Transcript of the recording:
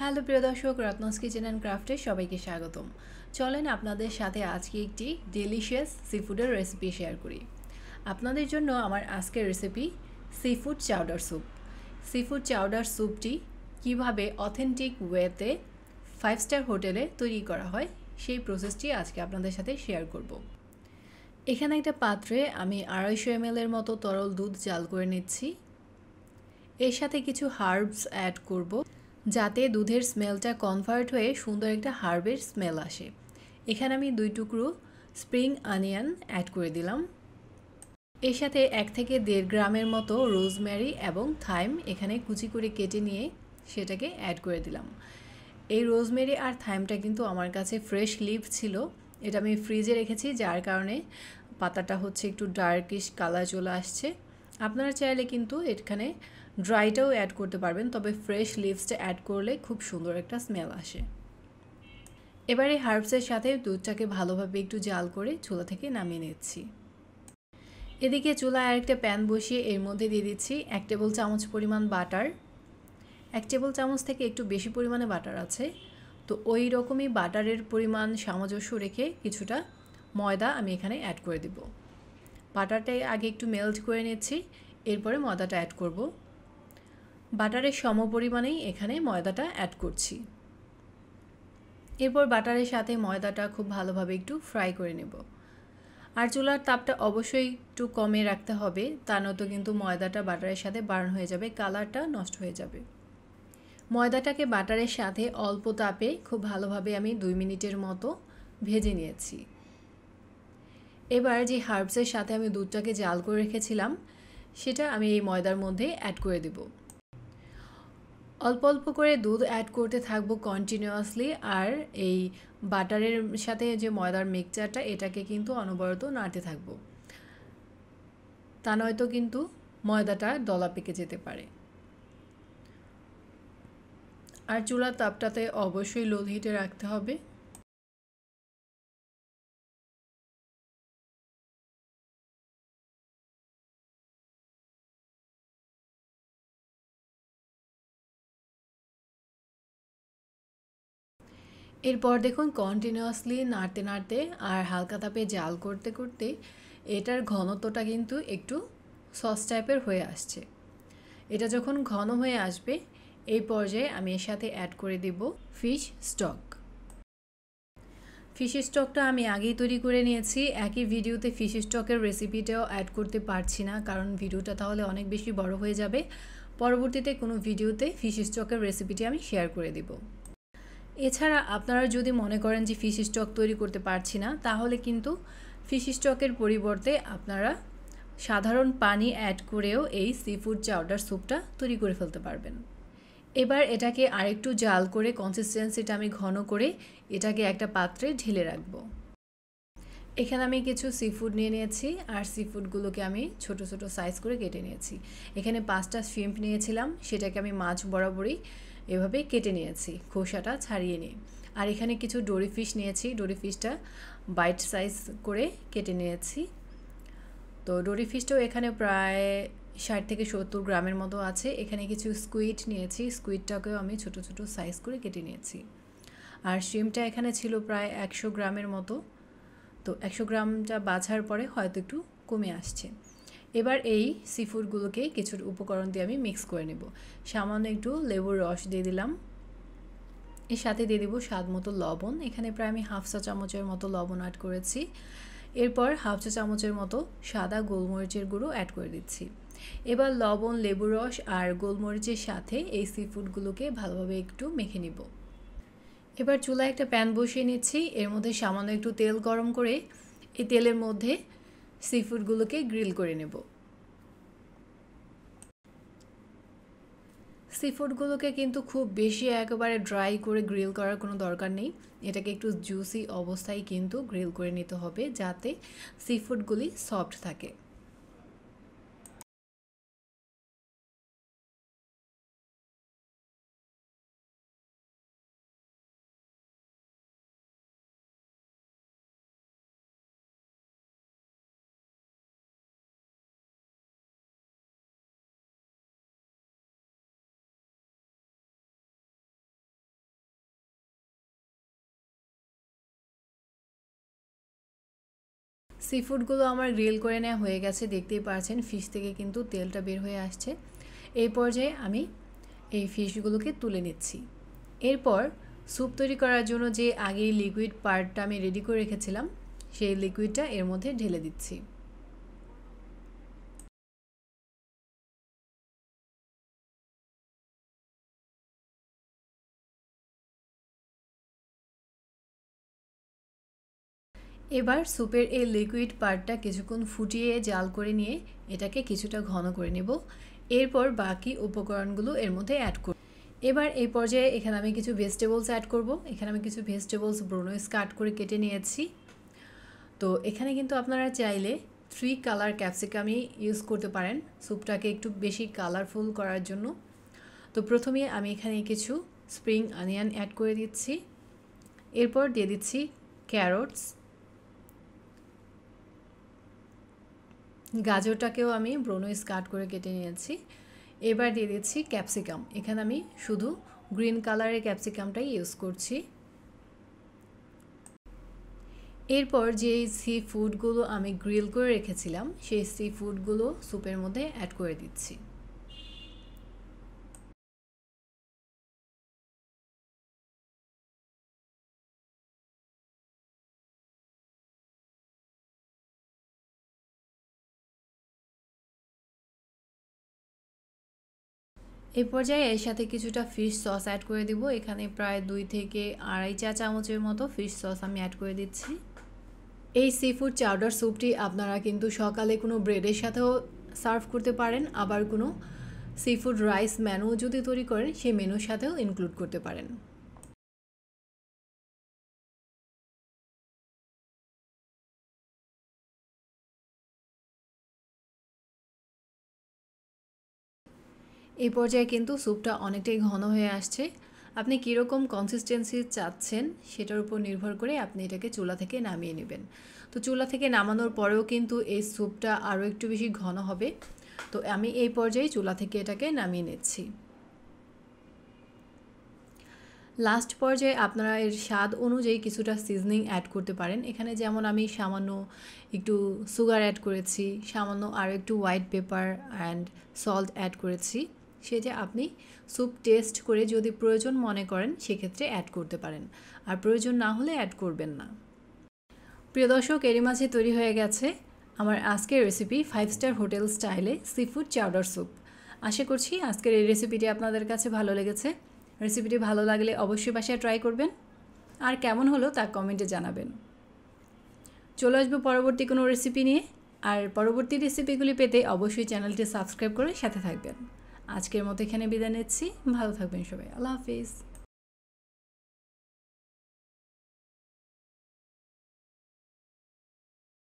Hello প্রিয় দর্শক, রত্নস kitchen and ক্রাফটে সবাইকে স্বাগতম। চলেন আপনাদের সাথে আজকে একটি ডেলিশিয়াস সি ফুডের রেসিপি শেয়ার করি। আপনাদের জন্য আমার আজকের recipe sea food chowder soup. Sea food chowder স্যুপটি কীভাবে অথেন্টিক ওয়েতে 5 স্টার হোটেলে তৈরি করা হয় সেই প্রসেসটি আজকে আপনাদের সাথে শেয়ার করব। এখানে একটা পাত্রে আমি 250 ml এর মতো তরল দুধ জাল করে নিচ্ছি। এর সাথে কিছু হার্বস অ্যাড করব যাতে দুধের স্মেলটা কনভার্ট হয়ে সুন্দর একটা হার্বের স্মেল আসে। এখানে আমি 2 টুকরো স্প্রিং অনিয়ন অ্যাড করে দিলাম। এর সাথে 1 থেকে 1.5 গ্রামের মতো রোজমেরি এবং থাইম এখানে কুচি করে কেটে নিয়ে সেটাকে অ্যাড করে দিলাম। এই রোজমেরি আর থাইমটা কিন্তু আমার কাছে ফ্রেশ লিভ ছিল, এটা আমি ফ্রিজে রেখেছি, যার কারণে পাতাটা হচ্ছে একটু ডার্কিশ কালার চলে আসছে। আপনারা চাইলে কিন্তু এখানে ড্রাইটাও অ্যাড করতে পারবেন, তবে ফ্রেশ লিভসটা অ্যাড করলে খুব সুন্দর একটা স্মেল আসে। এবারে হার্বসের সাথে দুধটাকে ভালোভাবে একটু জাল করে চুলা থেকে নামিয়ে নিচ্ছি। এদিকে চুলায় আরেকটা প্যান বসিয়ে এর মধ্যে দিয়ে দিচ্ছি 1 টেবিল চামচ পরিমাণ বাটার। 1 টেবিল চামচ থেকে একটু বেশি পরিমাণে বাটার আছে, তো ওই রকমই বাটারের পরিমাণ সামঞ্জস্য রেখে কিছুটা ময়দা আমি এখানে অ্যাড করে দিব। বাটারটাই আগে একটু মেল্ট করে নিচ্ছি, এরপরে ময়দাটা অ্যাড করব। বাটারের সম পরিমাণেই এখানে ময়দাটা অ্যাড করছি। এরপর বাটারের সাথে ময়দাটা খুব ভালোভাবে একটু ফ্রাই করে নেব। আর চুলার তাপটা অবশ্যই একটু কমে রাখতে হবে, তা নয়তো কিন্তু ময়দাটা বাটারের সাথে বার্ন হয়ে যাবে, কালারটা নষ্ট হয়ে যাবে। ময়দাটাকে বাটারের সাথে অল্প তাপে খুব ভালোভাবে আমি 2 মিনিটের মতো ভেজে নিয়েছি। এবার যে হার্বসের সাথে আমি দুধটাকে জাল করে রেখেছিলাম সেটা আমি এই ময়দার মধ্যে অ্যাড করে দেব। অল্প অল্প করে দুধ অ্যাড করতে থাকবো কন্টিনিউয়াসলি, আর এই বাটারের সাথে যে ময়দার মিক্সচারটা এটাকে কিন্তু অনবরত নাড়তে থাকবো, তা নয়তো কিন্তু ময়দাটা দলা পেকে যেতে পারে। আর চুলার তাপটাতে অবশ্যই লো হিটে রাখতে হবে। এরপর দেখুন কন্টিনিউয়াসলি নাড়তে নাড়তে আর হালকা তাপে জাল করতে করতে এটার ঘনত্বটা কিন্তু একটু সস টাইপের হয়ে আসছে। এটা যখন ঘন হয়ে আসবে এই পর্যায়ে আমি এর সাথে অ্যাড করে দেব ফিশ স্টক। ফিশ স্টকটা আমি আগেই তৈরি করে নিয়েছি, একই ভিডিওতে ফিশ স্টকের রেসিপিটাও অ্যাড করতে পারছি না, কারণ ভিডিওটা তাহলে অনেক বেশি বড় হয়ে যাবে। পরবর্তীতে কোনো ভিডিওতে ফিশ স্টকের রেসিপিটি আমি শেয়ার করে দেব। এছাড়া আপনারা যদি মনে করেন যে ফিশ স্টক তৈরি করতে পারছি না, তাহলে কিন্তু ফিশ স্টকের পরিবর্তে আপনারা সাধারণ পানি অ্যাড করেও এই সি ফুড চাউডার স্যুপটা তৈরি করে ফেলতে পারবেন। এবার এটাকে আরেকটু জাল করে কনসিস্টেন্সিটা আমি ঘন করে এটাকে একটা পাত্রে ঢেলে রাখবো। এখানে আমি কিছু সি ফুড নিয়ে নিয়েছি, আর সি ফুডগুলোকে আমি ছোট ছোট সাইজ করে কেটে নিয়েছি। এখানে 5টা শ্রিম্প নিয়েছিলাম, সেটাকে আমি মাছ বরাবরই এভাবে কেটে নিয়েছি খোসাটা ছাড়িয়ে নিয়ে। আর এখানে কিছু ডোরি ফিশ নিয়েছি, ডোরি ফিশটা বাইট সাইজ করে কেটে নিয়েছি। তো ডোরি ফিশটাও এখানে প্রায় 60 থেকে 70 গ্রামের মতো আছে। এখানে কিছু স্কুইড নিয়েছি, স্কুইডটাকেও আমি ছোট ছোট সাইজ করে কেটে নিয়েছি। আর শ্রিম্পটা এখানে ছিল প্রায় 100 গ্রামের মতো, তো 100 গ্রামটা বাছার পরে হয়তো একটু কমে আসছে। এবার এই সি ফুডগুলোকে কিছু উপকরণ দিয়ে আমি মিক্স করে নেব। সামান্য একটু লেবুর রস দিয়ে দিলাম, এর সাথে দিয়ে দেবো স্বাদ মতো লবণ। এখানে প্রায় আমি 1/2 চা চামচের মতো লবণ অ্যাড করেছি। এরপর 1/2 চা চামচের মতো সাদা গোলমরিচের গুঁড়ো অ্যাড করে দিচ্ছি। এবার লবণ, লেবুর রস আর গোলমরিচের সাথে এই সি ফুডগুলোকে ভালোভাবে একটু মেখে নিব। এবার চুলায় একটা প্যান বসিয়ে নিচ্ছি, এর মধ্যে সামান্য একটু তেল গরম করে এই তেলের মধ্যে সি ফুডগুলোকে গ্রিল করে নেব। সি ফুডগুলোকে কিন্তু খুব বেশি একেবারে ড্রাই করে গ্রিল করার কোনো দরকার নেই, এটাকে একটু জুসি অবস্থায় কিন্তু গ্রিল করে নিতে হবে যাতে সি ফুডগুলি সফট থাকে। সি ফুডগুলো আমার গ্রিল করে নেওয়া হয়ে গেছে, দেখতেই পাচ্ছেন ফিশ থেকে কিন্তু তেলটা বের হয়ে আসছে। এই পর্যায়ে আমি এই ফিশগুলোকে তুলে নিচ্ছি। এরপর স্যুপ তৈরি করার জন্য যে আগেই লিকুইড পার্টটা আমি রেডি করে রেখেছিলাম সেই লিকুইডটা এর মধ্যে ঢেলে দিচ্ছি। এবার স্যুপের এই লিকুইড পার্টটা কিছুক্ষণ ফুটিয়ে জাল করে নিয়ে এটাকে কিছুটা ঘন করে নেব। এরপর বাকি উপকরণগুলো এর মধ্যে অ্যাড করব। এবার এই পর্যায়ে এখানে আমি কিছু ভেজিটেবলস অ্যাড করব। এখানে আমি কিছু ভেজিটেবলস ব্রোনোইস কাট করে কেটে নিয়েছি। তো এখানে কিন্তু আপনারা চাইলে 3 কালার ক্যাপসিকামই ইউজ করতে পারেন স্যুপটাকে একটু বেশি কালারফুল করার জন্য। তো প্রথমে আমি এখানে কিছু স্প্রিং অনিয়ন অ্যাড করে দিচ্ছি। এরপর দিয়ে দিচ্ছি ক্যারটস, গাজরটাকেও আমি ব্রোনোইস কাট করে কেটে নিয়েছি। এবার দিয়ে দিচ্ছি ক্যাপসিকাম। এখানে আমি শুধু গ্রিন কালারের ক্যাপসিকামটাই ইউজ করছি। এরপর যে সি ফুডগুলো আমি গ্রিল করে রেখেছিলাম সেই সি ফুডগুলো স্যুপের মধ্যে অ্যাড করে দিচ্ছি। এই পর্যায়ে এর সাথে কিছুটা ফিশ সস অ্যাড করে দিব। এখানে প্রায় 2 থেকে 2.5 চা চামচের মতো ফিশ সস আমি অ্যাড করে দিচ্ছি। এই সি ফুড চাউডার স্যুপটি আপনারা কিন্তু সকালে কোনো ব্রেডের সাথেও সার্ভ করতে পারেন, আবার কোনো সি ফুড রাইস মেনু যদি তৈরি করেন সেই মেনুর সাথেও ইনক্লুড করতে পারেন। এই পর্যায়ে কিন্তু স্যুপটা অনেকটাই ঘন হয়ে আসছে। আপনি কীরকম কনসিস্টেন্সি চাচ্ছেন সেটার উপর নির্ভর করে আপনি এটাকে চুলা থেকে নামিয়ে নেবেন। তো চুলা থেকে নামানোর পরেও কিন্তু এই স্যুপটা আরও একটু বেশি ঘন হবে। তো আমি এই পর্যায়ে চুলা থেকে এটাকে নামিয়ে নিচ্ছি। লাস্ট পর্যায়ে আপনারা এর স্বাদ অনুযায়ী কিছুটা সিজনিং অ্যাড করতে পারেন। এখানে যেমন আমি সামান্য একটু সুগার অ্যাড করেছি, সামান্য আরও একটু white pepper and salt add করেছি। সেটা আপনি স্যুপ টেস্ট করে যদি প্রয়োজন মনে করেন সেক্ষেত্রে অ্যাড করতে পারেন, আর প্রয়োজন না হলে অ্যাড করবেন না। প্রিয় দর্শক, এরই মাঝে তৈরি হয়ে গেছে আমার আজকের রেসিপি 5 স্টার হোটেল স্টাইলে সি ফুড চাউডার স্যুপ। আশা করছি আজকের এই রেসিপিটি আপনাদের কাছে ভালো লেগেছে। রেসিপিটি ভালো লাগলে অবশ্যই বাসায় ট্রাই করবেন, আর কেমন হলো তা কমেন্টে জানাবেন। চলে আসবো পরবর্তী কোনো রেসিপি নিয়ে, আর পরবর্তী রেসিপিগুলি পেতে অবশ্যই চ্যানেলটি সাবস্ক্রাইব করে সাথে থাকবেন। আজকের মতো এখানে বিদায় নিচ্ছি। ভালো থাকবেন সবাই। আল্লাহ হাফিজ।